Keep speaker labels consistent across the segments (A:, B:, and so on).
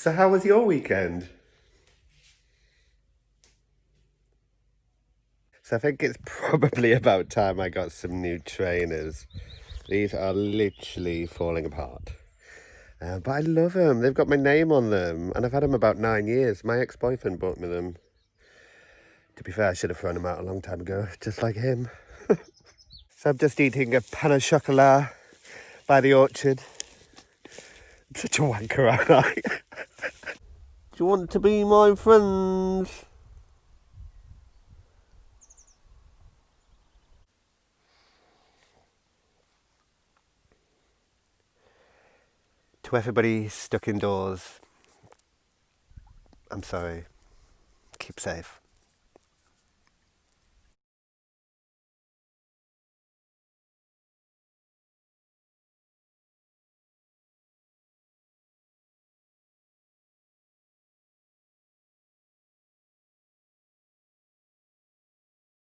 A: So how was your weekend? So I think it's probably about time I got some new trainers. These are literally falling apart. But I love them. They've got my name on them. And I've had them about 9 years. My ex-boyfriend bought me them. To be fair, I should have thrown them out a long time ago, just like him. So I'm just eating a pain au chocolat by the orchard. I'm such a wanker, aren't I? Do you want to be my friends? To everybody stuck indoors, I'm sorry. Keep safe.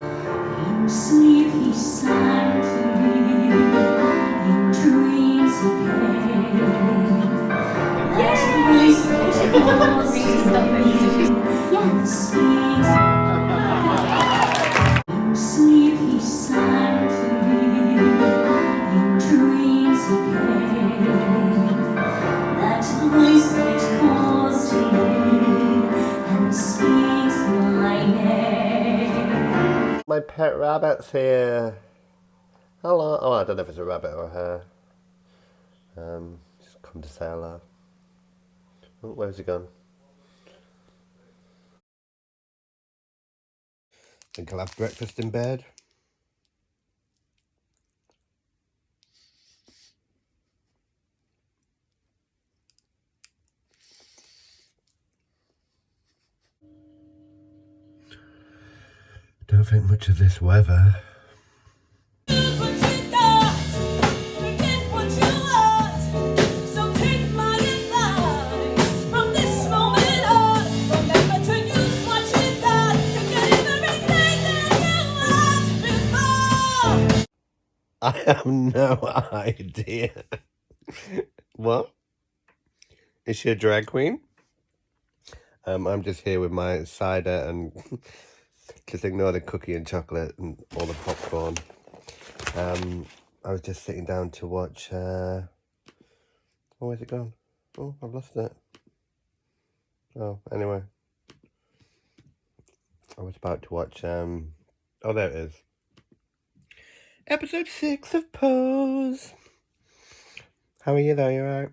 B: In sleep he sang to me, in dreams he came. That voice that calls to me, yet speaks. In sleep he sang to me, in dreams he came. That voice that calls to me and speaks my name.
A: My pet rabbit's here. Hello. Oh, I don't know if it's a rabbit or a hare. Just come to say hello. Oh, where's he gone? Think I'll have breakfast in bed. Don't think much of this weather. I have no idea. What? Is she a drag queen? I'm just here with my cider and just ignore the cookie and chocolate and all the popcorn. I was just sitting down to watch. Oh, where's it gone? Oh, I've lost it. Oh, anyway, I was about to watch. Oh, there it is. Episode 6 of Pose. How are you though? You alright?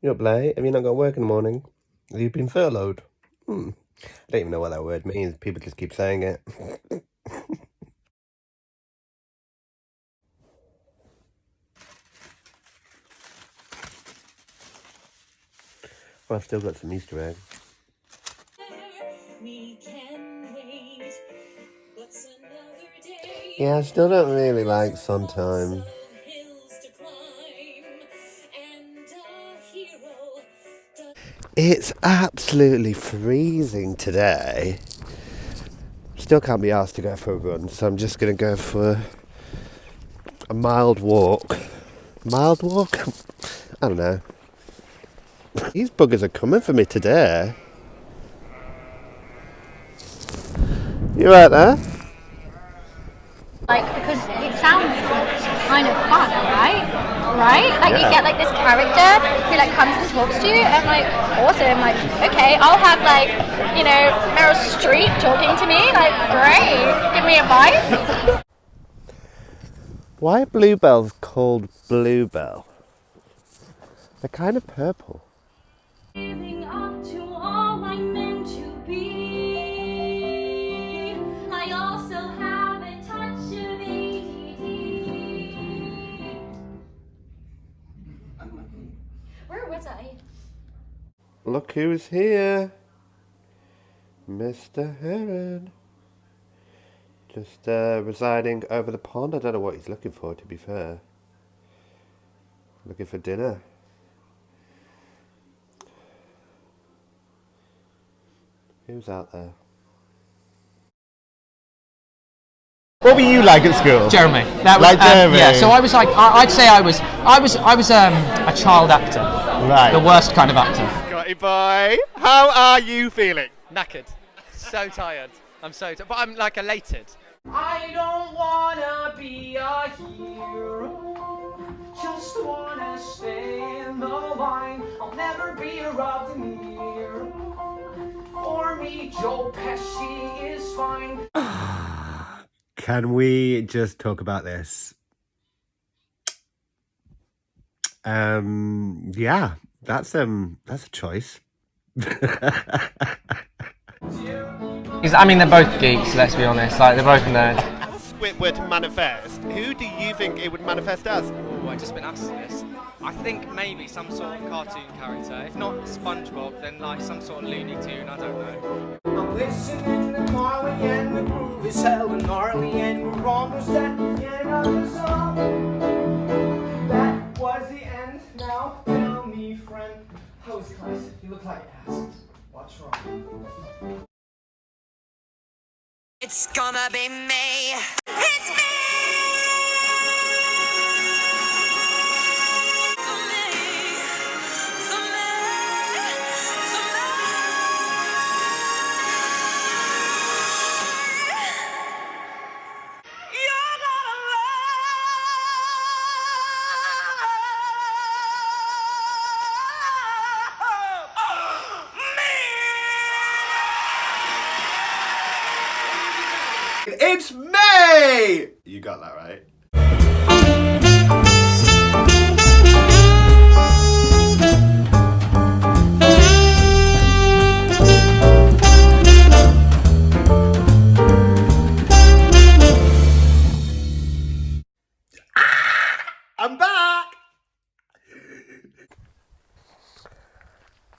A: You up late? Have you not got work in the morning? Have you been furloughed? I don't even know what that word means. People just keep saying it. Well, I've still got some Easter eggs.
B: We can wait. What's another day?
A: Yeah, I still don't really like Sondheim. It's absolutely freezing today. Still can't be asked to go for a run, so I'm just going to go for a mild walk. Mild walk? I don't know. These buggers are coming for me today. You right there?
C: Like, because it sounds kind of fun, right? Right? Like, you get, like, this character who, like, comes and talks to you, and, like, awesome. Like, okay, I'll have, like, you know, Meryl Streep talking to me. Like, great. Give me advice.
A: Why are bluebells called bluebell? They're kind of purple.
B: Living up to all I'm meant to be. I also have a touch of ADD. Where was I?
A: Look who's here. Mr. Heron. Just residing over the pond. I don't know what he's looking for, to be fair. Looking for dinner. Who's out there? What were you like at school?
D: Jeremy. That was,
A: Like Jeremy?
D: Yeah. So I was like, I'd say I was a child actor.
A: Right.
D: The worst kind of actor.
E: Scotty boy, how are you feeling?
F: Knackered. So tired. I'm so tired. But I'm like elated.
G: I don't wanna be a hero, just wanna stay in the line. I'll never be a Rob De Niro. For me, Joe Pesci is fine.
A: Can we just talk about this? Yeah, that's a choice.
D: I mean, they're both geeks, let's be honest. Like, they're both nerds.
E: If Squidward manifest, who do you think it would manifest as?
F: Oh, I've just been asked this. I think maybe some sort of cartoon character. If not SpongeBob, then like some sort of Looney Tune, I don't know.
G: I'm listening to Marley and the groove is hella gnarly, and we're almost at the end of the song. That was the end. Now tell me, friend, how was class? You look like asses. What's wrong?
H: It's gonna be me. It's me. For me. For me. For me. You're not alone. Me.
E: It's May! You got that right. I'm back!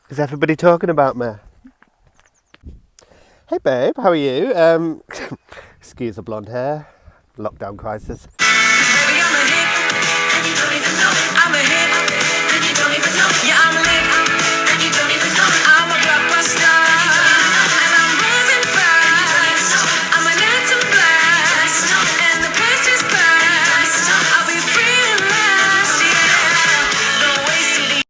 A: Is everybody talking about me? Hey babe, how are you? Excuse the blonde hair. Lockdown crisis.
H: Baby, I'm a hit, and you don't even know it. I'm a hit, and you don't even know it. Yeah, I'm lit, and you don't even know it. I'm a blockbuster, and I'm moving fast. I'm an atom blast, and the past is past. I'll be free at last, yeah. No ways to leave.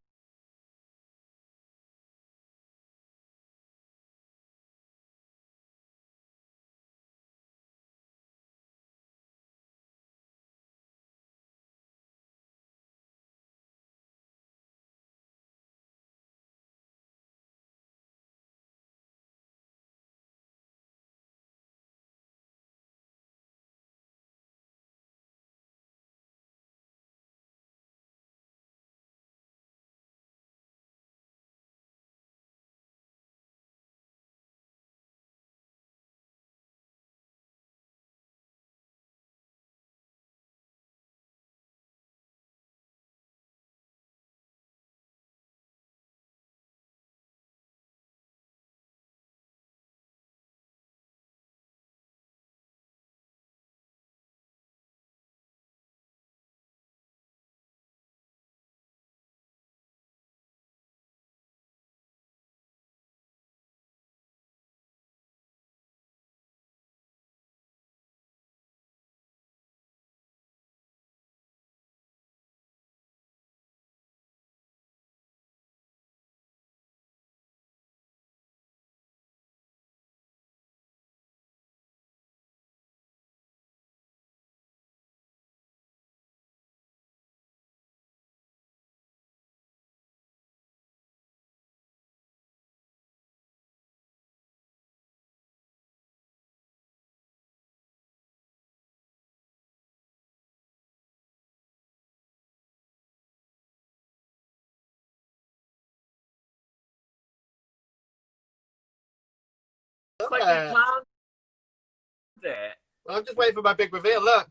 E: Like you planned it. I'm just waiting for my big reveal, look.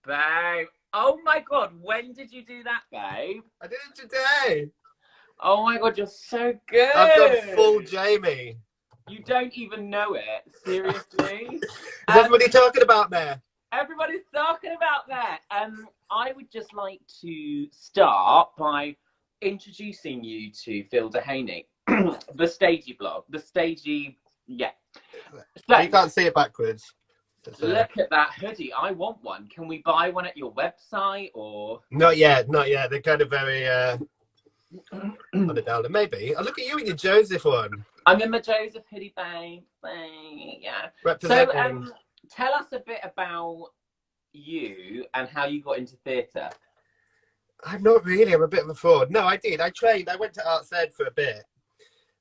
I: Babe. Oh my god, when did you do that, babe?
E: I did it today.
I: Oh my god, you're so good.
E: I've gone full Jamie.
I: You don't even know it, seriously.
E: Is everybody talking about me?
I: Everybody's talking about that. I would just like to start by introducing you to Phil Dehaney, the Stagey blog, the Stagey, yeah. So,
E: you can't see it backwards.
I: Look at that hoodie. I want one. Can we buy one at your website or?
E: Not yet, not yet. They're kind of very On the down, maybe. Oh, look at you in your Joseph one.
I: I'm in my Joseph hoodie, babe. Yeah.
E: Representing.
I: So, tell us a bit about you and how you got into theatre.
E: I'm not really. I'm a bit of a fraud. No, I did. I trained. I went to Arts Ed for a bit.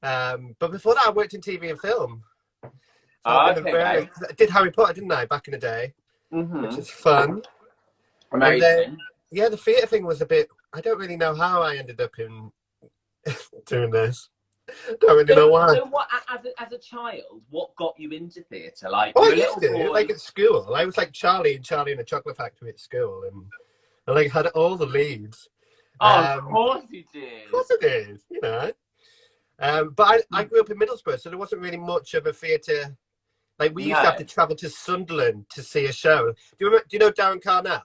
E: But before that, I worked in TV and film. So I did Harry Potter, didn't I, back in the day? Which is fun.
I: Amazing.
E: Then, yeah, the theatre thing was a bit... I don't really know how I ended up in doing this. Don't really know why.
I: So what, as a child, what got you into theatre? Like,
E: I used to, like at school. I was like Charlie in the Chocolate Factory at school, and I like had all the leads.
I: Of course you did.
E: Of course I did, you know. But I grew up in Middlesbrough, so there wasn't really much of a theatre. Like we used to have to travel to Sunderland to see a show. Do you know Darren Carnell?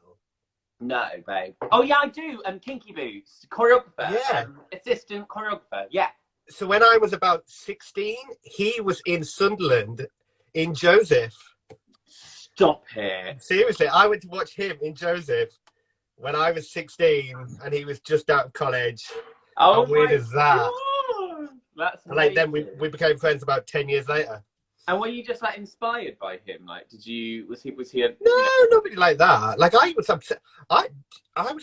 I: No, babe. Oh yeah, I do. And Kinky Boots, choreographer.
E: Yeah.
I: Assistant choreographer. Yeah.
E: So when I was about 16, he was in Sunderland in Joseph.
I: Stop it.
E: Seriously, I went to watch him in Joseph when I was 16, and he was just out of college.
I: Oh,
E: how weird is that?
I: God. That's amazing.
E: Like then we became friends about 10 years later.
I: And were you just like inspired by him? Like, was he a...
E: No, nobody like that. Like I was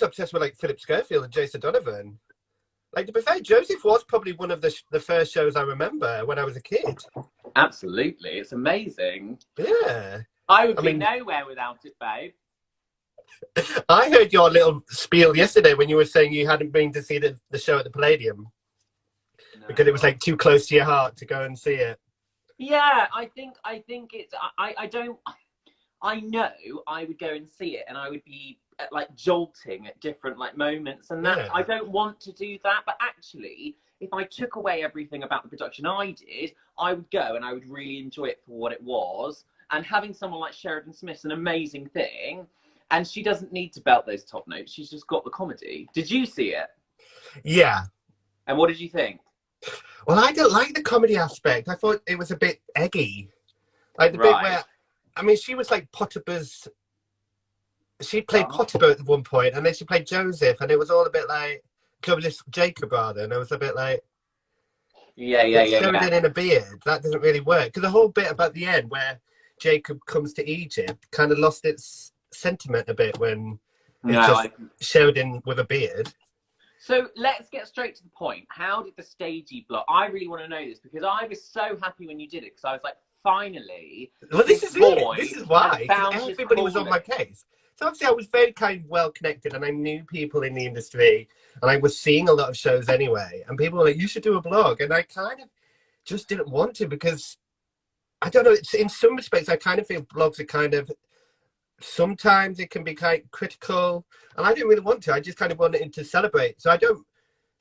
E: obsessed with like Philip Schofield and Jason Donovan. Like to be fair, Joseph was probably one of the first shows I remember when I was a kid.
I: Absolutely, it's amazing.
E: Yeah,
I: I would be nowhere without it, babe.
E: I heard your little spiel yesterday when you were saying you hadn't been to see the show at the Palladium because it was like too close to your heart to go and see it.
I: Yeah, I think it's I know I would go and see it and I would be like jolting at different like moments and that I don't want to do that, but actually if I took away everything about the production I did, I would go and I would really enjoy it for what it was. And having someone like Sheridan Smith's an amazing thing, and she doesn't need to belt those top notes, she's just got the comedy. Did you see it?
E: Yeah.
I: And what did you think?
E: Well, I don't like the comedy aspect. I thought it was a bit eggy. Like the bit where, I mean, she was like Potiphar's. She played Potiphar at one point, and then she played Joseph, and it was all a bit like Jacob rather, and I was a bit like, Sheridan in a beard. That doesn't really work because the whole bit about the end where Jacob comes to Egypt kind of lost its sentiment a bit when it's just Sheridan with a beard.
I: So let's get straight to the point. How did the stagey block? I really want to know this because I was so happy when you did it because I was like, finally.
E: Well, this is it. This is why. Everybody was on my case. So obviously I was very kind of well connected and I knew people in the industry and I was seeing a lot of shows anyway. And people were like, you should do a blog. And I kind of just didn't want to because, I don't know, in some respects, I kind of feel blogs are kind of, sometimes it can be kind of critical. And I didn't really want to. I just kind of wanted to celebrate. So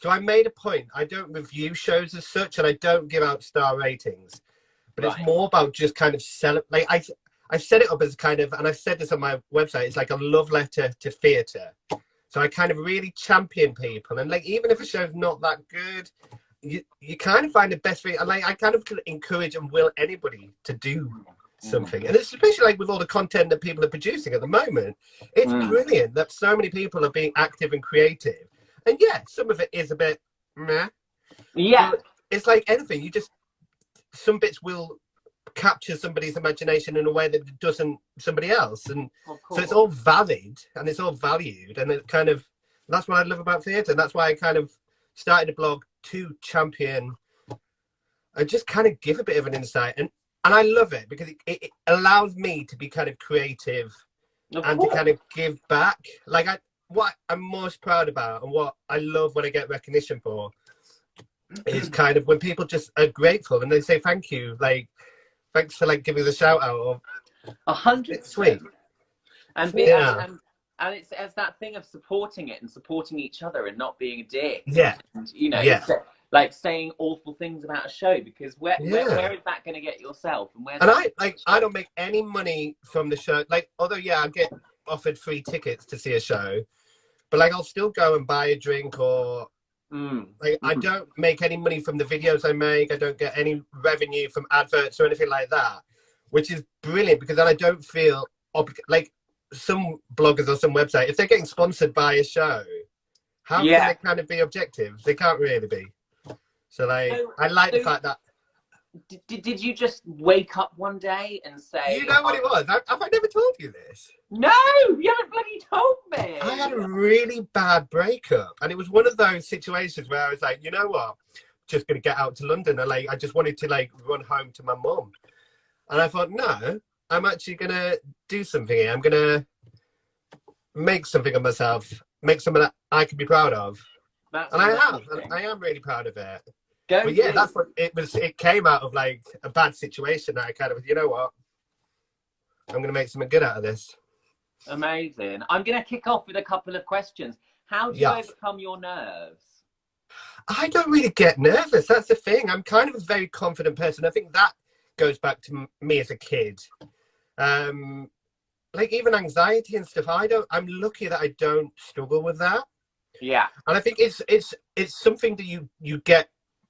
E: I made a point. I don't review shows as such and I don't give out star ratings. But it's more about just kind of celebrate. Like I set it up as kind of, and I've said this on my website, it's like a love letter to theatre. So I kind of really champion people. And like, even if a show's not that good, you kind of find the best thing. And like, I kind of encourage and will anybody to do something. And it's especially like with all the content that people are producing at the moment, it's brilliant that so many people are being active and creative. And yeah, some of it is a bit meh.
I: Yeah.
E: But it's like anything, some bits will capture somebody's imagination in a way that doesn't somebody else, and so it's all valid and it's all valued, and it kind of, that's what I love about theatre, and that's why I kind of started a blog to champion and just kind of give a bit of an insight, and I love it because it allows me to be kind of creative and to kind of give back. Like what I'm most proud about and what I love when I get recognition for is kind of when people just are grateful and they say thank you, like thanks for like giving us a shout out. Or
I: 100%.
E: It's sweet.
I: And it's that thing of supporting it and supporting each other and not being a dick.
E: Yeah.
I: And, you know, like saying awful things about a show, because where is that going to get yourself? And
E: I don't make any money from the show. Like, although I get offered free tickets to see a show, but like I'll still go and buy a drink or. I don't make any money from the videos I make. I don't get any revenue from adverts or anything like that, which is brilliant because then I don't feel like some bloggers or some website, if they're getting sponsored by a show,
A: How can they kind of be objective? They can't really be. So like, I like the fact that.
I: Did you just wake up one day and say?
A: You know what it was? Have I never told you this?
I: No, you haven't bloody told me.
A: I had a really bad breakup, and it was one of those situations where I was like, you know what? Just gonna get out to London, and like, I just wanted to like run home to my mum, and I thought, no, I'm actually gonna do something here. I'm gonna make something of myself, make something that I can be proud of, and I have, and I am really proud of it. But yeah, that's what it was. It came out of like a bad situation that I kind of, you know what? I'm going to make something good out of this.
I: Amazing. I'm going to kick off with a couple of questions. How do you overcome your nerves?
A: I don't really get nervous. That's the thing. I'm kind of a very confident person. I think that goes back to me as a kid. Like even anxiety and stuff. I'm lucky that I don't struggle with that.
I: Yeah.
A: And I think it's something that you get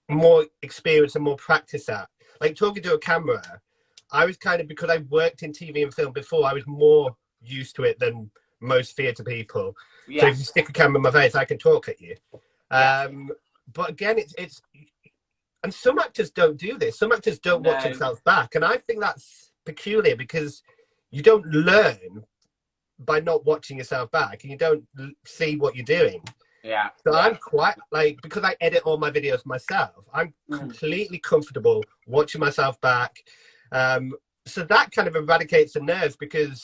A: more experience and more practice at. Like talking to a camera, I was kind of, because I worked in TV and film before, I was more used to it than most theatre people. So if you stick a camera in my face, I can talk at you. But again, it's and some actors don't do this. Some actors don't watch themselves back, and I think that's peculiar because you don't learn by not watching yourself back, and you don't see what you're doing.
I: Yeah.
A: So I'm quite like, because I edit all my videos myself, I'm completely comfortable watching myself back. So that kind of eradicates the nerves because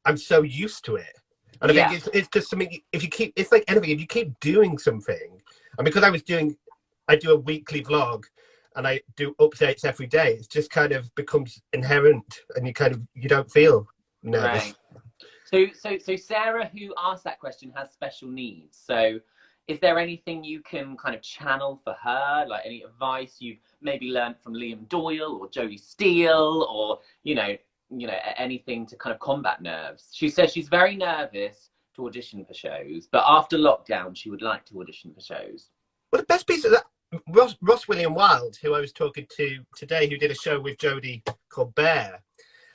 A: I'm so used to it. And I think it's just something, it's like anything, if you keep doing something, and because I do a weekly vlog and I do updates every day, it's just kind of becomes inherent and you don't feel nervous.
I: Right. So Sarah, who asked that question, has special needs. So is there anything you can kind of channel for her? Like any advice you've maybe learned from Liam Doyle or Jodie Steele, or, you know, anything to kind of combat nerves? She says she's very nervous to audition for shows, but after lockdown, she would like to audition for shows.
A: Well, the best piece of that, Ross William Wilde, who I was talking to today, who did a show with Jodie called Bear.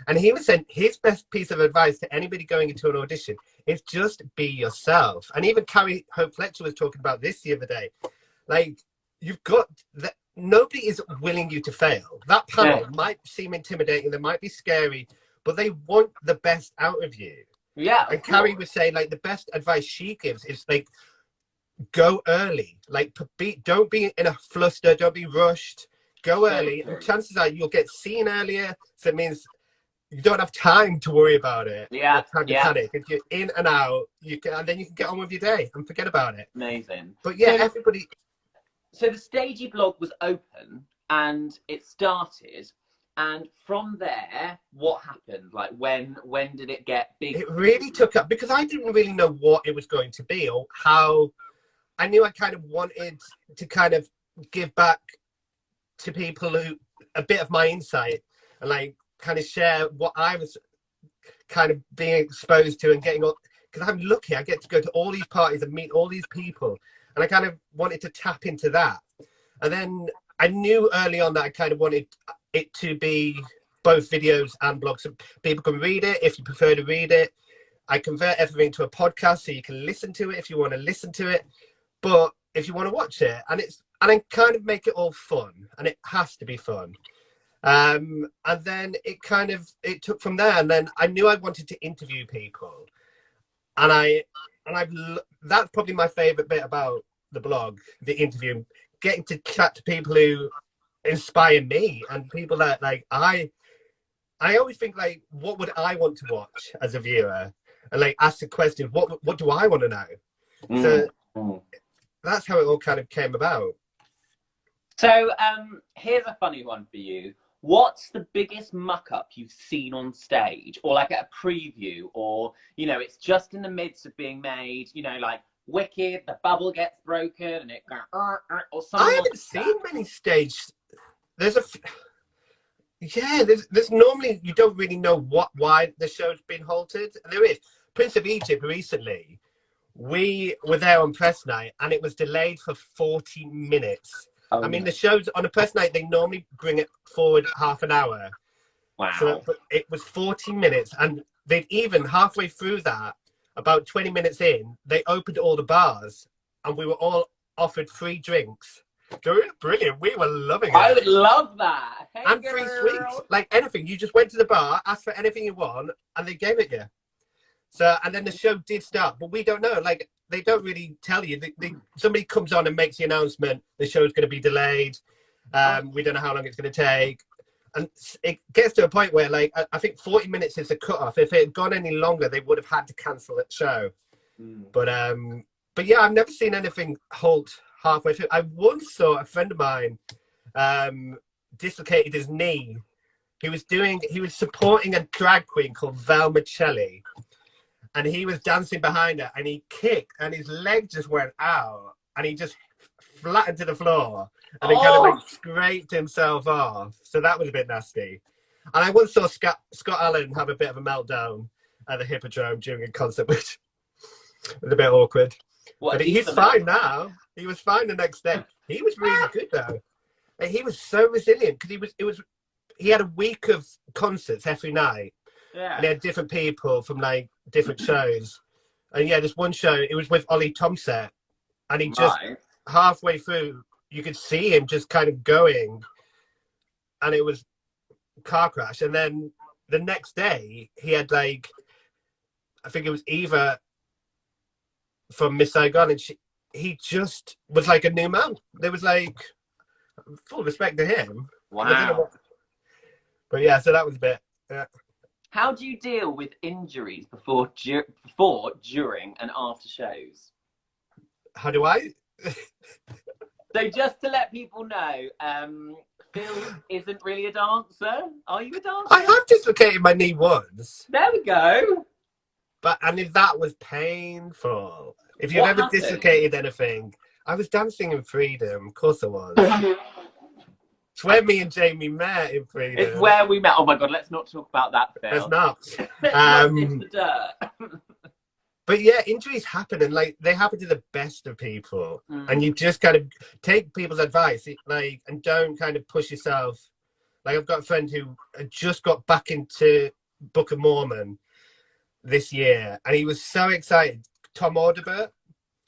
A: And he was saying his best piece of advice to anybody going into an audition is just be yourself. And even Carrie Hope Fletcher was talking about this the other day. Like, you've got that. Nobody is willing you to fail. That panel might seem intimidating, they might be scary, but they want the best out of you.
I: Yeah.
A: And Carrie was saying, like, the best advice she gives is like, go early. Like, don't be in a fluster, don't be rushed. Go early, and chances are you'll get seen earlier. So it means you don't have time to worry about it.
I: Yeah.
A: Time to panic. If you're in and out, and then you can get on with your day and forget about it.
I: Amazing.
A: But yeah, everybody.
I: So the Stagey blog was open and it started, and from there, what happened? Like when did it get big?
A: It really took up because I didn't really know what it was going to be or how. I knew I kind of wanted to kind of give back to people who a bit of my insight and like kind of share what I was kind of being exposed to and getting up, because I'm lucky I get to go to all these parties and meet all these people, and I kind of wanted to tap into that. And then I knew early on that I kind of wanted it to be both videos and blogs, so people can read it if you prefer to read it. I convert everything to a podcast so you can listen to it if you want to listen to it, but if you want to watch it, and I kind of make it all fun, and it has to be fun. And then it took from there, and then I knew I wanted to interview people, and that's probably my favorite bit about the blog, the interview, getting to chat to people who inspire me and people that like I always think like, what would I want to watch as a viewer, and like ask the question, what do I want to know? So that's how it all kind of came about.
I: So here's a funny one for you. What's the biggest muck up you've seen on stage, or like at a preview, or, you know, it's just in the midst of being made, you know, like Wicked, the bubble gets broken and it goes, or something.
A: I haven't seen many stage. There's normally, you don't really know why the show's been halted. There is. Prince of Egypt recently, we were there on press night and it was delayed for 40 minutes. I mean, the shows on a press night, they normally bring it forward half an hour.
I: Wow.
A: So it was 40 minutes, and they'd even halfway through that, about 20 minutes in, they opened all the bars
E: and we were all offered free drinks. It was brilliant. We were loving it.
I: I would love that. Hey,
E: And free
I: girl.
E: sweets, like anything. You just went to the bar, asked for anything you want, and they gave it you. So, and then the show did start, but we don't know. Like, they don't really tell you. Somebody comes on and makes the announcement, the show's going to be delayed. We don't know how long it's going to take. And it gets to a point where, like, I think 40 minutes is the cutoff. If it had gone any longer, they would have had to cancel the show. But yeah, I've never seen anything halt halfway through. I once saw a friend of mine dislocated his knee. He was supporting a drag queen called Val Michelli, and he was dancing behind her, and he kicked, and his leg just went out, and he just flattened to the floor, and he kind of like scraped himself off. So that was a bit nasty. And I once saw Scott Allen have a bit of a meltdown at the Hippodrome during a concert, which was a bit awkward. But he's fine now. He was fine the next day. He was really good though. And he was so resilient because he had a week of concerts every night. Yeah. And he had different people from like different shows. And yeah, this one show, it was with Ollie Tomset. And he just halfway through, you could see him just kind of going. And it was a car crash. And then the next day, he had like, I think it was Eva from Miss Saigon, and he just was like a new man. There was like full respect to him.
I: Wow.
E: But yeah, so that was a bit. Yeah.
I: How do you deal with injuries before, during, and after shows?
E: How do I?
I: So just to let people know, Phil isn't really a dancer. Are you a dancer?
E: I have dislocated my knee once.
I: There we go.
E: And if that was painful, if you've ever dislocated anything, I was dancing in Freedom. Of course I was. It's where me and Jamie met in Freedom.
I: It's where we met. Oh my God, let's not talk about that, Phil.
E: Let's not.
I: Let's not dish the dirt.
E: But yeah, injuries happen, and like they happen to the best of people. And you just kind of take people's advice, like, and don't kind of push yourself. Like I've got a friend who just got back into Book of Mormon this year, and he was so excited. Tom Audibert.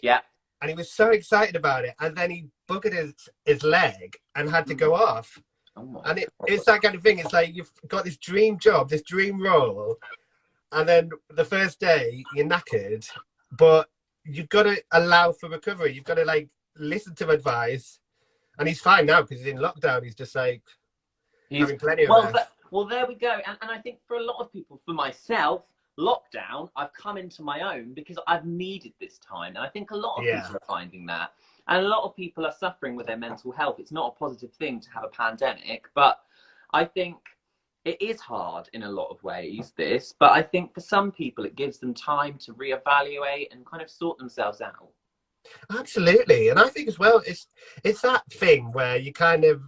I: Yeah.
E: And he was so excited about it, and then he buggered his leg and had to go off. And it's that kind of thing. It's like you've got this dream job, this dream role, and then the first day you're knackered, but you've got to allow for recovery. You've got to like listen to advice. And he's fine now because he's in lockdown. He's just like having plenty of rest.
I: Well, there we go. And I think for a lot of people, for myself, lockdown, I've come into my own because I've needed this time. And I think a lot of people are finding that. And a lot of people are suffering with their mental health. It's not a positive thing to have a pandemic, but I think it is hard in a lot of ways, this. But I think for some people, it gives them time to reevaluate and kind of sort themselves out.
E: Absolutely. And I think as well, it's that thing where you kind of,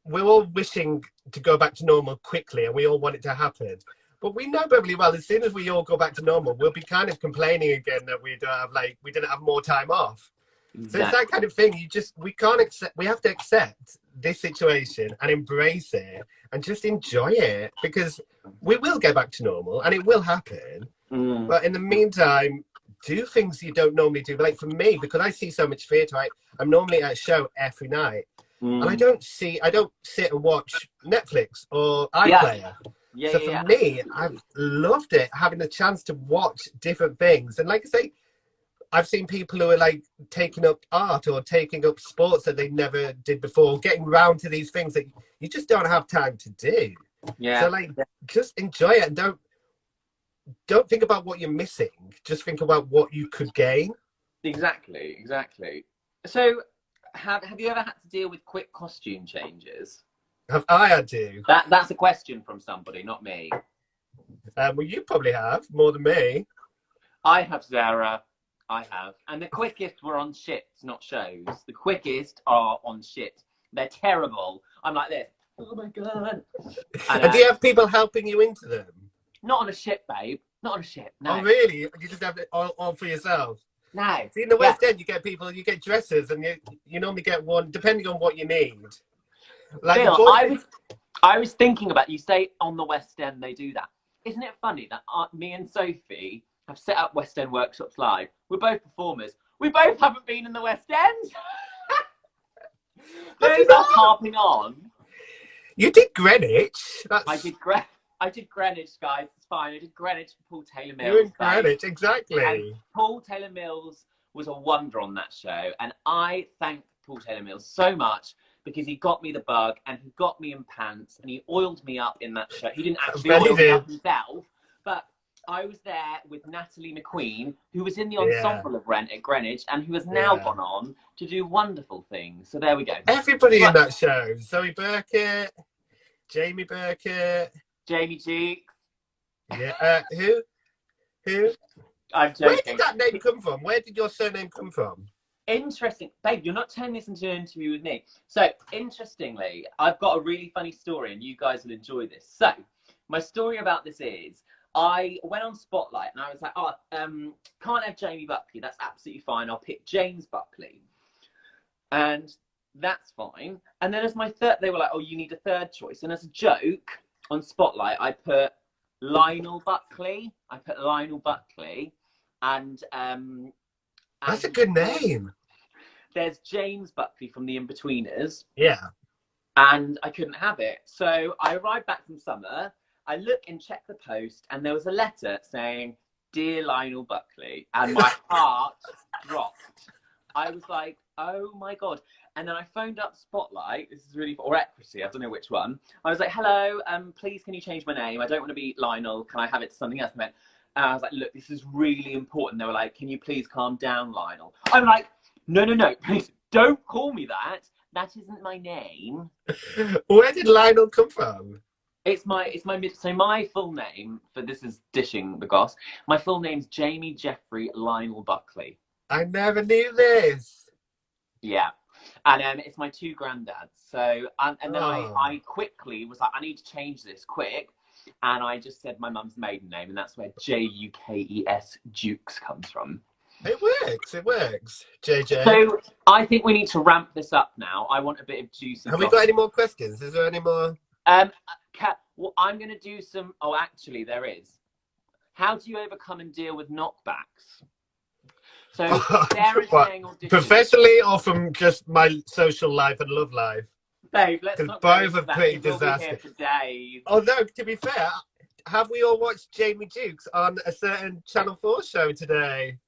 E: we're all wishing to go back to normal quickly and we all want it to happen. But we know perfectly well, as soon as we all go back to normal, we'll be kind of complaining again that we didn't have more time off. Exactly. So it's that kind of thing. We have to accept this situation and embrace it and just enjoy it, because we will get back to normal and it will happen. But in the meantime, do things you don't normally do. Like for me, because I see so much theatre, I'm normally at a show every night. And I don't sit and watch Netflix or iPlayer. So for me, I've loved it, having the chance to watch different things. And like I say, I've seen people who are like taking up art or taking up sports that they never did before, getting round to these things that you just don't have time to do. So like, just enjoy it and don't think about what you're missing. Just think about what you could gain.
I: Exactly. So have you ever had to deal with quick costume changes?
E: Have I had to?
I: That's a question from somebody, not me.
E: Well, you probably have, more than me.
I: I have, Sarah. I have. And the quickest were on shits, not shows. The quickest are on shit. They're terrible. I'm like this. Oh my God.
E: And do you have people helping you into them?
I: Not on a ship, babe. Not on a ship. No.
E: Oh, really? You just have it all for yourself?
I: No.
E: See, in the West End, you get dressers, and you normally get one, depending on what you need. Like
I: Bill, I was thinking about, you say on the West End they do that. Isn't it funny that me and Sophie have set up West End workshops live. We're both performers. We both haven't been in the West End. There's us harping on.
E: You did Greenwich.
I: I did Greenwich, guys. It's fine. I did Greenwich for Paul Taylor Mills.
E: You in Greenwich, exactly.
I: And Paul Taylor Mills was a wonder on that show, and I thank Paul Taylor Mills so much because he got me the bug and he got me in pants and he oiled me up in that show. He didn't actually oil me up himself, but I was there with Natalie McQueen, who was in the ensemble of Rent at Greenwich and who has now gone on to do wonderful things. So there we go.
E: Everybody in that show. Zoe Burkett, Jamie Burkett.
I: Jamie Jukes.
E: Yeah. Who?
I: I'm joking.
E: Where did that name come from? Where did your surname come from?
I: Interesting. Babe, you're not turning this into an interview with me. So, interestingly, I've got a really funny story and you guys will enjoy this. So, my story about this is, I went on Spotlight and I was like, can't have Jamie Buckley. That's absolutely fine. I'll pick James Buckley. And that's fine. And then as my third, they were like, oh, you need a third choice. And as a joke on Spotlight, I put Lionel Buckley. And
E: that's a good name.
I: There's James Buckley from the In-Betweeners.
E: Yeah.
I: And I couldn't have it. So I arrived back from summer. I look and check the post, and there was a letter saying, "Dear Lionel Buckley," and my heart dropped. I was like, oh my God. And then I phoned up Spotlight, this is really, or Equity, I don't know which one. I was like, hello, please can you change my name? I don't want to be Lionel, can I have it to something else? And I was like, look, this is really important. They were like, can you please calm down, Lionel? I'm like, no, please don't call me that. That isn't my name.
E: Where did Lionel come from?
I: So my full name, for this is dishing the goss, my full name's Jamie Jeffrey Lionel Buckley.
E: I never knew this.
I: Yeah. And it's my two granddads. So, and then I quickly was like, I need to change this quick. And I just said my mum's maiden name, and that's where Jukes Jukes comes from.
E: It works. JJ.
I: So I think we need to ramp this up now. I want a bit of juice.
E: Have we got any more questions? Is there any more?
I: Well, I'm going to do some. Oh, actually, there is. How do you overcome and deal with knockbacks? So, Sarah's saying audition.
E: Professionally or from just my social life and love life?
I: Babe, let's not
E: both
I: go
E: are pretty disastrous.
I: Although,
E: to be fair, have we all watched Jamie Jukes on a certain Channel 4 show today?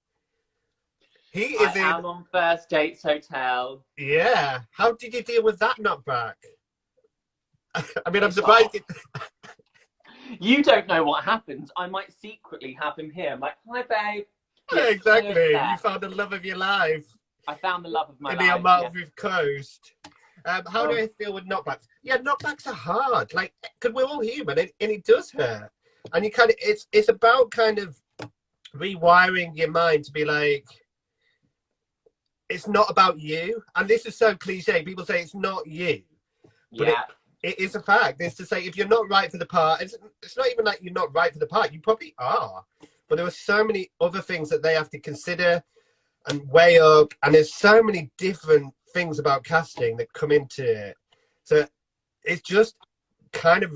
I: I'm on First Dates Hotel.
E: Yeah. How did you deal with that knockback? I mean, I'm surprised.
I: You don't know what happens. I might secretly have him here. I'm like, hi, babe.
E: Yeah, exactly. You found the love of your life.
I: I found the love of my life.
E: In the Amalfi Coast. How do I feel with knockbacks? Yeah, knockbacks are hard. Like, because we're all human, and it does hurt. And you kind of, it's about kind of rewiring your mind to be like, it's not about you. And this is so cliche. People say it's not you. But it is a fact. It's to say, if you're not right for the part, it's not even like you're not right for the part. You probably are. But there are so many other things that they have to consider and weigh up. And there's so many different things about casting that come into it. So it's just kind of,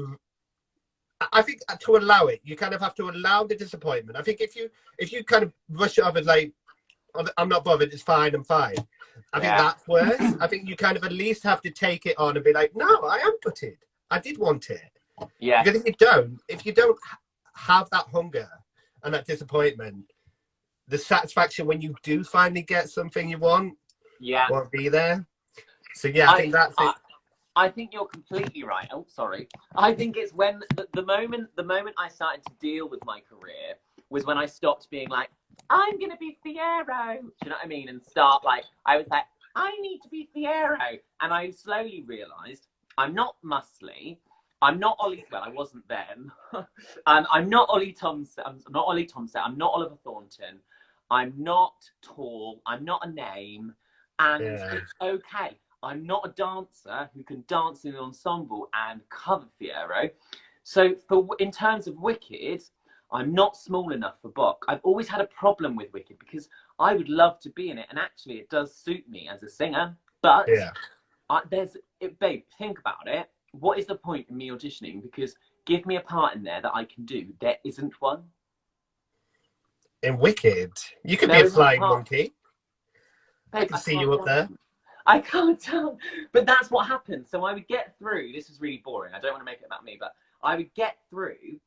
E: I think to allow it, you kind of have to allow the disappointment. I think if you kind of rush it off as like, I'm not bothered, it's fine, I'm fine. I think that's worse. I think you kind of at least have to take it on and be like, no, I am gutted. I did want it.
I: Yeah.
E: Because if you don't have that hunger and that disappointment, the satisfaction when you do finally get something you want won't be there. So yeah, I think that's it.
I: I think you're completely right. Oh, sorry. I think it's when the moment I started to deal with my career was when I stopped being like, I'm going to be Fiero. Do you know what I mean? And start like, I was like, I need to be Fiero. And I slowly realised I'm not muscly. I'm not Ollie, well, I wasn't then. I'm not Ollie Thompson. I'm not Ollie Thompson. I'm not Oliver Thornton. I'm not tall. I'm not a name. And it's okay. I'm not a dancer who can dance in an ensemble and cover Fiero. So in terms of Wicked, I'm not small enough for Bok. I've always had a problem with Wicked because I would love to be in it. And actually, it does suit me as a singer. But babe, think about it. What is the point in me auditioning? Because give me a part in there that I can do. There isn't one.
E: in Wicked. You could be
I: No,
E: a
I: I
E: flying
I: can't.
E: monkey. I
I: Babe,
E: can see
I: can't
E: you up
I: tell.
E: there.
I: I can't tell. But that's what happened. So I would get through. This is really boring. I don't want to make it about me, but I would get through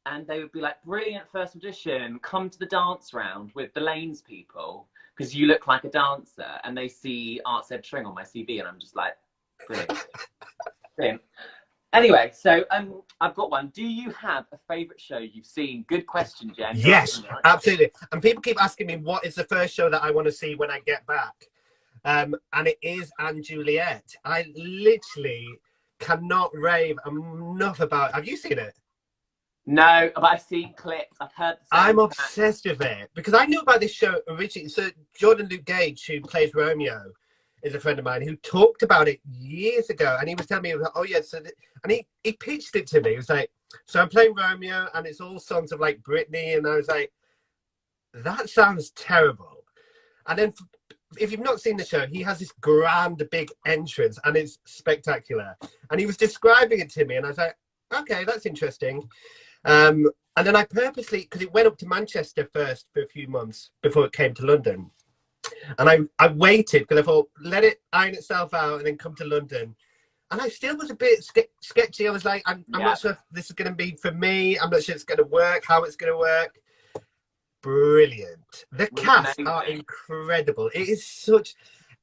I: and they would be like, brilliant first audition. Come to the dance round with the Lanes people because you look like a dancer. And they see Art Ed Tring on my CV and I'm just like, brilliant. Brilliant. Anyway, so I've got one. Do you have a favourite show you've seen? Good question, Jen. You're
E: Yes,
I: asking me, aren't you?
E: absolutely. And people keep asking me what is the first show that I want to see when I get back. And it is Anne Juliet. I literally cannot rave enough about it. Have you seen it?
I: No, but I've seen clips. I've heard the soundtrack.
E: I'm obsessed with it because I knew about this show originally. So Jordan Luke Gage, who plays Romeo, is a friend of mine who talked about it years ago, and he was telling me, "Oh yeah," and he pitched it to me. He was like, "So I'm playing Romeo, and it's all songs of like Britney," and I was like, "That sounds terrible." And then, if you've not seen the show, he has this grand, big entrance, and it's spectacular. And he was describing it to me, and I was like, "Okay, that's interesting." And then I purposely, because it went up to Manchester first for a few months before it came to London. And I waited because I thought, let it iron itself out and then come to London. And I still was a bit sketchy. I was like, I'm not sure if this is going to be for me. I'm not sure it's going to work, how it's going to work. Brilliant. The cast are incredible. It is such,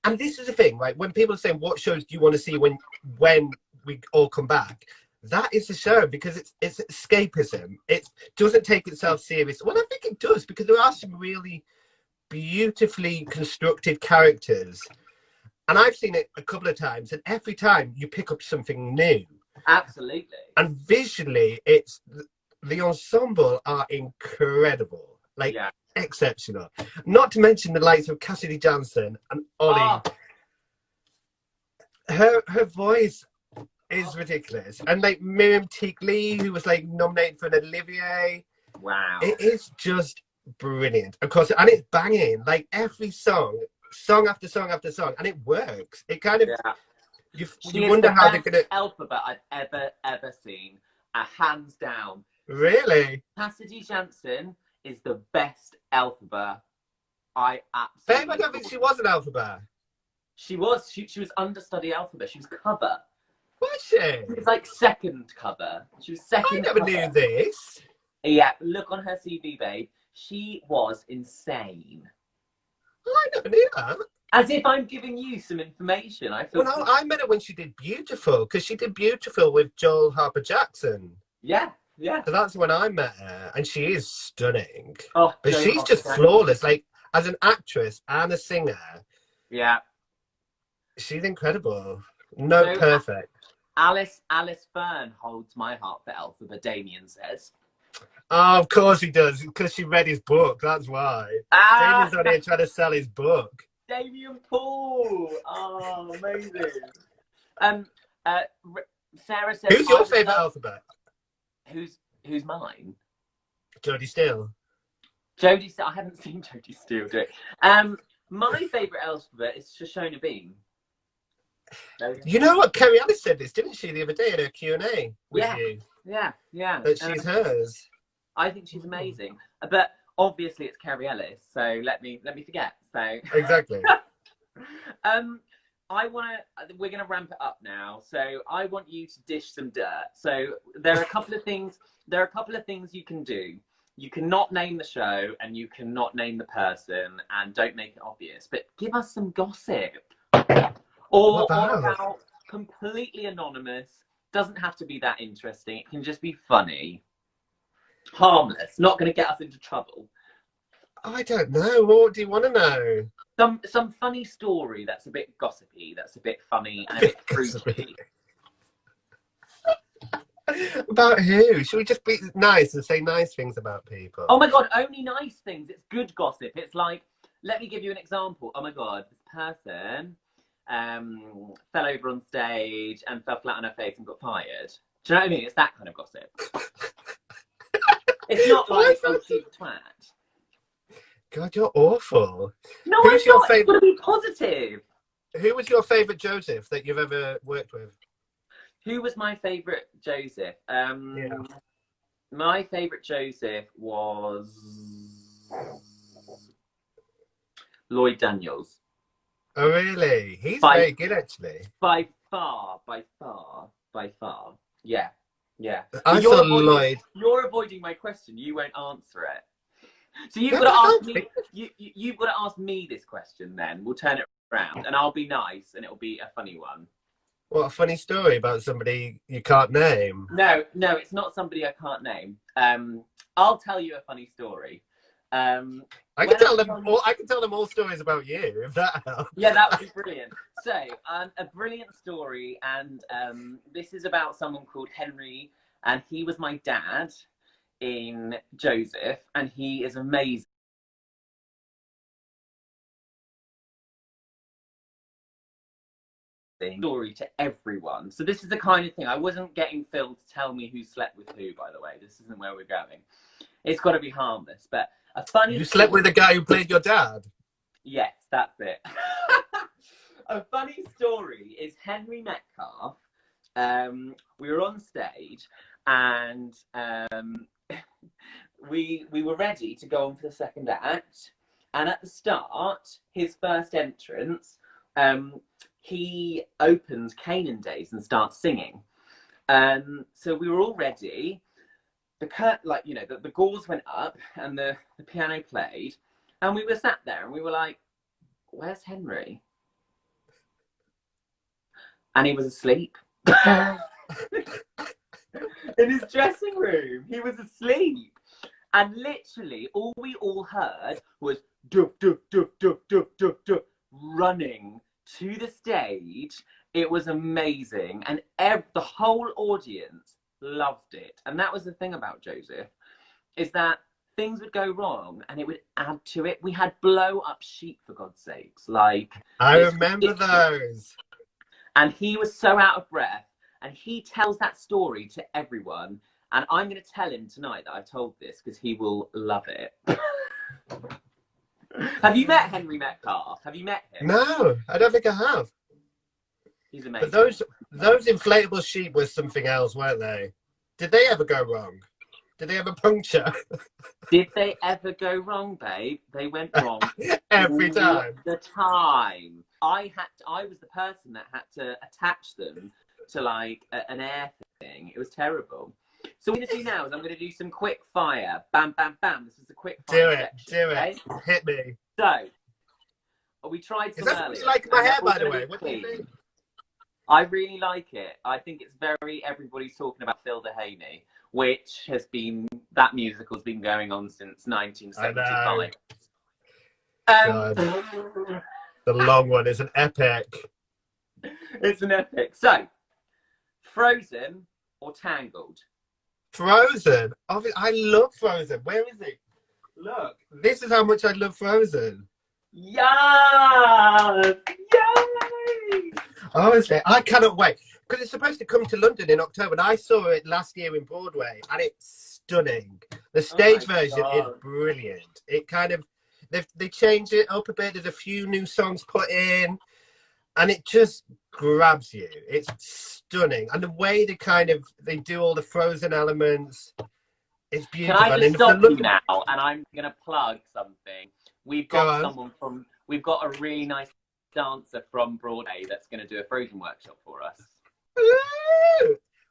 E: and this is the thing, right? When people are saying, what shows do you want to see when we all come back? That is the show because it's escapism. It doesn't take itself serious. Well, I think it does because there are some really beautifully constructed characters, and I've seen it a couple of times, and every time you pick up something new.
I: Absolutely.
E: And visually, it's the ensemble are incredible, like exceptional. Not to mention the likes of Cassidy Jansen and Ollie. Her voice is ridiculous, and like Miriam Teague Lee, who was like nominated for an Olivier.
I: Wow,
E: it is just brilliant, of course, and it's banging like every song after song after song, and it works. It kind of you wonder how they're gonna.
I: Alphabet I've ever seen, hands down.
E: Really,
I: Cassidy Jansen is the best Alphabet. I absolutely.
E: Babe, I don't think she was an Alphabet.
I: She was. She was understudy Alphabet. She was cover.
E: Was she?
I: She was like second cover. She was second.
E: I never knew this.
I: Yeah, look on her CV, babe. She was insane.
E: I never knew that.
I: As if I'm giving you some information. I feel.
E: Well, no, I met her when she did Beautiful, because she did Beautiful with Joel Harper Jackson.
I: Yeah, yeah.
E: So that's when I met her, and she is stunning.
I: Oh,
E: but she's just flawless, like as an actress and a singer.
I: Yeah,
E: she's incredible. No, perfect.
I: Alice Fern holds my heart for Alphabet. Damien says.
E: Oh, of course he does, because she read his book. That's why. Damien's on here trying to sell his book.
I: Damien Paul. Oh, amazing. Sarah says.
E: Who's your favourite Alphabet?
I: Who's mine?
E: Jodie Steele.
I: Jodie Steele. I haven't seen Jodie Steele do it. My favourite Alphabet is Shoshona Bean.
E: You know what? Kerry Ellis said this, didn't she, the other day in her Q&A with you?
I: Yeah.
E: That she's hers.
I: I think she's amazing, but obviously it's Kerry Ellis, so let me forget. So
E: exactly.
I: We're gonna ramp it up now. So I want you to dish some dirt. So there are a couple of things. You can do. You cannot name the show, and you cannot name the person, and don't make it obvious. But give us some gossip. Or about completely anonymous. Doesn't have to be that interesting. It can just be funny. Harmless. Not going to get us into trouble.
E: I don't know. What do you want to know?
I: Some funny story that's a bit gossipy, that's a bit funny and a bit creepy.
E: About who? Should we just be nice and say nice things about people?
I: Oh my God, only nice things. It's good gossip. It's like, let me give you an example. Oh my God, this person fell over on stage and fell flat on her face and got fired. Do you know what I mean? It's that kind of gossip. It's not like she's a twat.
E: God, you're awful.
I: No, Who's your favorite? It's got to be positive.
E: Who was your favourite Joseph that you've ever worked with?
I: Who was my favourite Joseph? My favourite Joseph was Lloyd Daniels.
E: Oh, really? He's
I: By-
E: very good, actually.
I: By far, by far, by far. Yeah, yeah.
E: I
I: But
E: saw Lloyd.
I: You're avoiding my question. You won't answer it. So you've
E: No,
I: got to
E: I
I: ask me. You've got to ask me this question. Then we'll turn it around, and I'll be nice, and it'll be a funny one.
E: What a funny story about somebody you can't name.
I: No, it's not somebody I can't name. I'll tell you a funny story.
E: I can tell them all. I can tell them all stories about you, if that helps.
I: Yeah, that would be brilliant. So, a brilliant story, and this is about someone called Henry, and he was my dad in Joseph, and he is amazing. Story to everyone. So this is the kind of thing. I wasn't getting Phil to tell me who slept with who, by the way. This isn't where we're going. It's got to be harmless, but a funny.
E: You slept with the guy who played your dad?
I: Yes, that's it. A funny story is Henry Metcalf. We were on stage, and we were ready to go on for the second act. And at the start, his first entrance, he opens Canaan Days and starts singing. So we were all ready. The gauze went up and the piano played, and we were sat there and we were like, "Where's Henry?" And he was asleep in his dressing room. He was asleep, and literally all we all heard was doof doof doof doof doof doof doof running to the stage. It was amazing, and the whole audience loved it. And that was the thing about Joseph, is that things would go wrong and it would add to it. We had blow up sheep, for God's sakes. Like,
E: I remember those.
I: And he was so out of breath, and he tells that story to everyone. And I'm going to tell him tonight that I told this, because he will love it. Have you met Henry Metcalf? Have you met him?
E: No, I don't think I have.
I: He's amazing.
E: But those inflatable sheep was something else, weren't they? Did they ever go wrong? Did they ever puncture?
I: Did they ever go wrong, babe? They went wrong
E: every
I: all
E: time.
I: the time. I was the person that had to attach them to like an air thing. It was terrible. So what I'm going to do now is I'm going to do some quick fire. Bam, bam, bam. This is a quick fire section,
E: Okay? Hit me.
I: So, we tried some
E: Is that
I: earlier.
E: what you like my hair, by the
I: Gonna
E: way?
I: be
E: What do you
I: clean.
E: think?
I: I really like it. I think it's everybody's talking about Phil Dehaney, which that musical's been going on since 1975.
E: The long one is an epic.
I: It's an epic. So, Frozen or Tangled?
E: Frozen. I love Frozen. Where is it? Look, this is how much I love Frozen.
I: Yes! Yay!
E: Honestly, I cannot wait, because it's supposed to come to London in October, and I saw it last year in Broadway, and it's stunning. The stage version is brilliant. It kind of, they change it up a bit. There's a few new songs put in, and it just grabs you. It's stunning, and the way they do all the Frozen elements, it's beautiful.
I: Can I just stop you now, and I'm gonna plug something. We've got we've got a really nice dancer from Broadway that's going to do a Frozen workshop for us.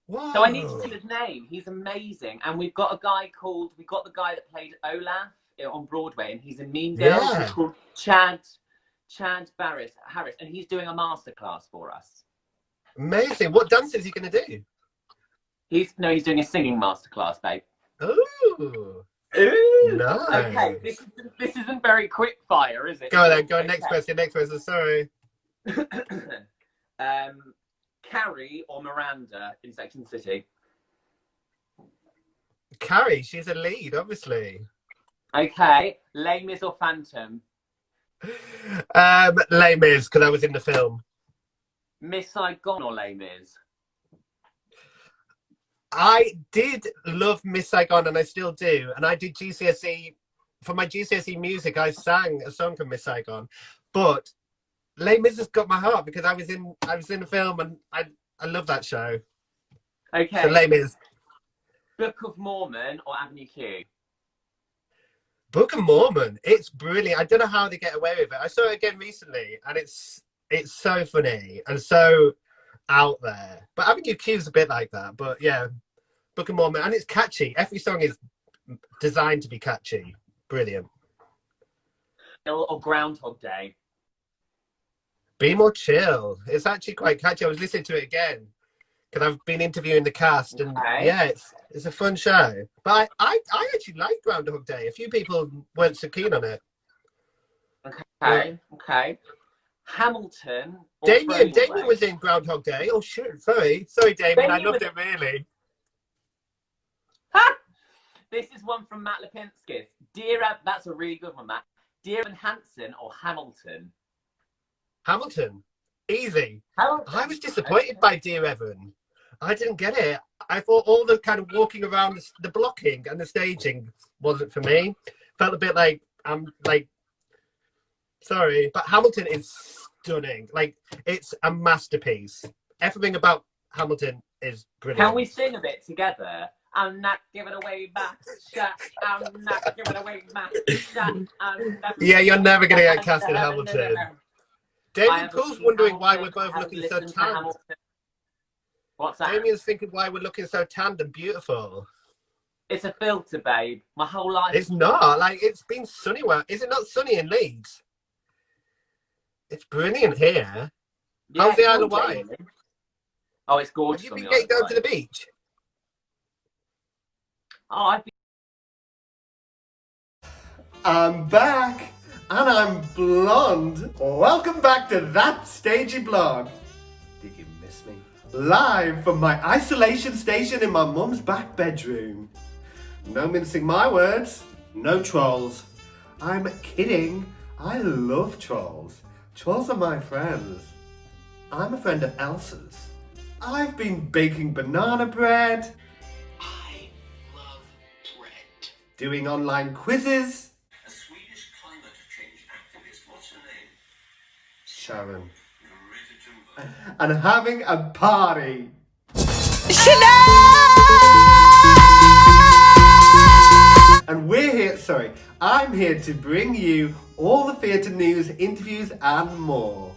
E: Wow.
I: So I need to see his name. He's amazing. And we've got the guy that played Olaf on Broadway, and he's in Mean Girls.
E: Yeah.
I: He's called Chad Harris, and he's doing a masterclass for us.
E: Amazing. What dance is he going to do?
I: He's doing a singing masterclass, babe.
E: Ooh.
I: Ooh.
E: Nice.
I: Okay, this isn't very quick fire, is it?
E: Go then. Go next question. Next question. Sorry.
I: Carrie or Miranda in Sex and the City?
E: Carrie. She's a lead, obviously.
I: Okay. Les Mis or Phantom?
E: Les Mis, because I was in the film.
I: Miss Saigon or Les Mis?
E: I did love Miss Saigon, and I still do. And I did GCSE. For my GCSE music, I sang a song from Miss Saigon. But Les Mis has got my heart, because I was in the film, and I love that show.
I: Okay.
E: So Les Mis.
I: Book of Mormon or Avenue Q?
E: Book of Mormon. It's brilliant. I don't know how they get away with it. I saw it again recently, and it's so funny and so out there. But Avenue Q is a bit like that. But yeah, Book of Mormon, and it's catchy. Every song is designed to be catchy. Brilliant.
I: Or Groundhog Day.
E: Be More Chill. It's actually quite catchy. I was listening to it again because I've been interviewing the cast, and yeah, it's a fun show. But I actually like Groundhog Day. A few people weren't so keen on it.
I: Okay. Hamilton.
E: Damien was in Groundhog Day. Oh shit! Sorry, Damien. I loved it really.
I: This is one from Matt Lipinskis. That's a really good one, Matt. Dear Evan Hansen or Hamilton?
E: Hamilton, easy.
I: Hamilton.
E: I was disappointed by Dear Evan. I didn't get it. I thought all the kind of walking around, the blocking and the staging wasn't for me. Felt a bit like sorry, but Hamilton is stunning. Like, it's a masterpiece. Everything about Hamilton is brilliant.
I: Can we sing a bit together? I'm not giving away my shot. I'm not giving away my shot.
E: Yeah, you're never going to get cast in Hamilton. Damien Poole's wondering why we're both looking so tanned.
I: What's that?
E: Damien's thinking why we're looking so tanned and beautiful.
I: It's a filter, babe. My whole life.
E: It's not. Like, it's been sunny. Is it not sunny in Leeds? It's brilliant here.
I: Yeah,
E: how's the Isle of Wight?
I: Oh, it's gorgeous.
E: Have you been going to the beach?
I: Oh, I've been.
A: I'm back, and I'm blonde. Welcome back to That Stagey Blog. Did you miss me? Live from my isolation station in my mum's back bedroom. No mincing my words, no trolls. I'm kidding. I love trolls. Trolls are my friends. I'm a friend of Elsa's. I've been baking banana bread.
J: I love bread.
A: Doing online quizzes.
J: A Swedish climate change activist, what's her name?
A: Sharon.
J: Greta Thunberg.
A: And having a party. And I'm here to bring you all the theatre news, interviews and more.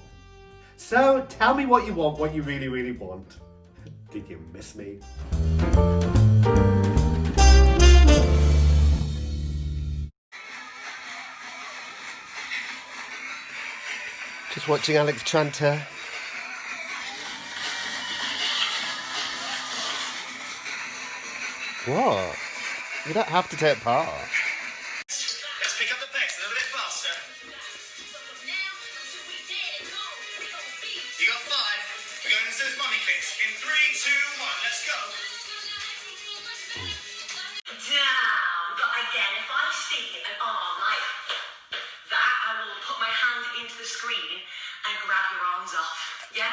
A: So tell me what you want, what you really, really want. Did you miss me? Just watching Alex Tranter. What? You don't have to take part.
J: Let's pick up the pace a little bit faster. You got 5. We're going into those mummy clicks. In 3, 2, 1, let's go.
H: Down. But again, if I see an arm like that, I will put my hand into the screen and grab your arms off. Yeah?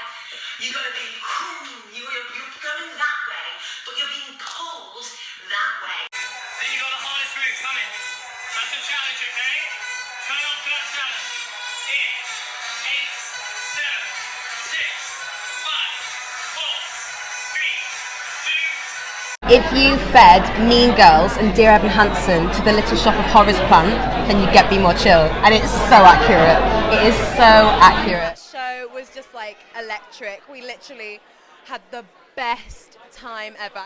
H: You're going to be, you're going that way, but you're being pulled that way.
J: Then you got the hardest move coming. That's a challenge, okay? Turn up for that challenge. In 8, 7, 6, 5, 4, 3, 2.
K: If you fed Mean Girls and Dear Evan Hansen to the Little Shop of Horrors plant, then you'd get Be More Chill. And it's so accurate. It is so accurate.
L: The show was just like electric. We literally had the best time ever.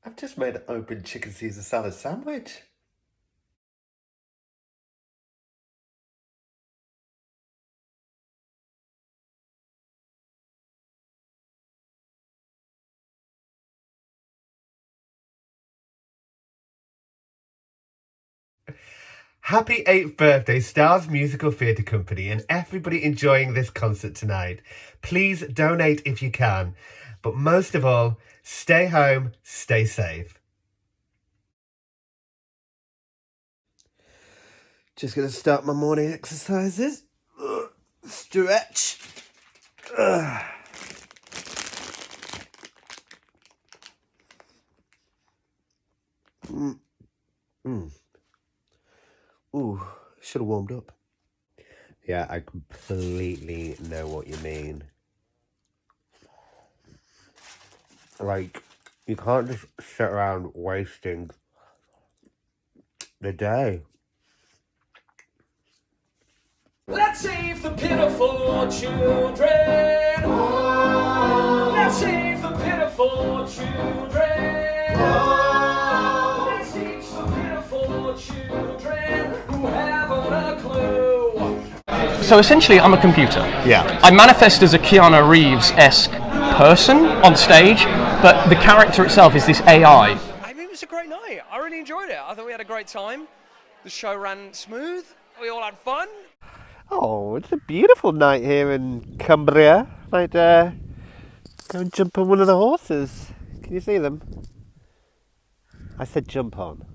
A: I've just made an open chicken Caesar salad sandwich. Happy 8th birthday, Stars Musical Theatre Company, and everybody enjoying this concert tonight. Please donate if you can, but most of all, stay home, stay safe. Just going to start my morning exercises. Stretch. Ooh, should have warmed up. Yeah, I completely know what you mean. Like, you can't just sit around wasting the day.
G: Let's save the pitiful children. Let's save the pitiful children. Let's teach the pitiful children who haven't a clue.
M: So essentially, I'm a computer.
A: Yeah.
M: I manifest as a Keanu Reeves-esque person on stage, but the character itself is this AI.
N: I mean, it was a great night. I really enjoyed it. I thought we had a great time. The show ran smooth. We all had fun.
A: Oh, it's a beautiful night here in Cumbria. Might go and jump on one of the horses. Can you see them? I said jump on.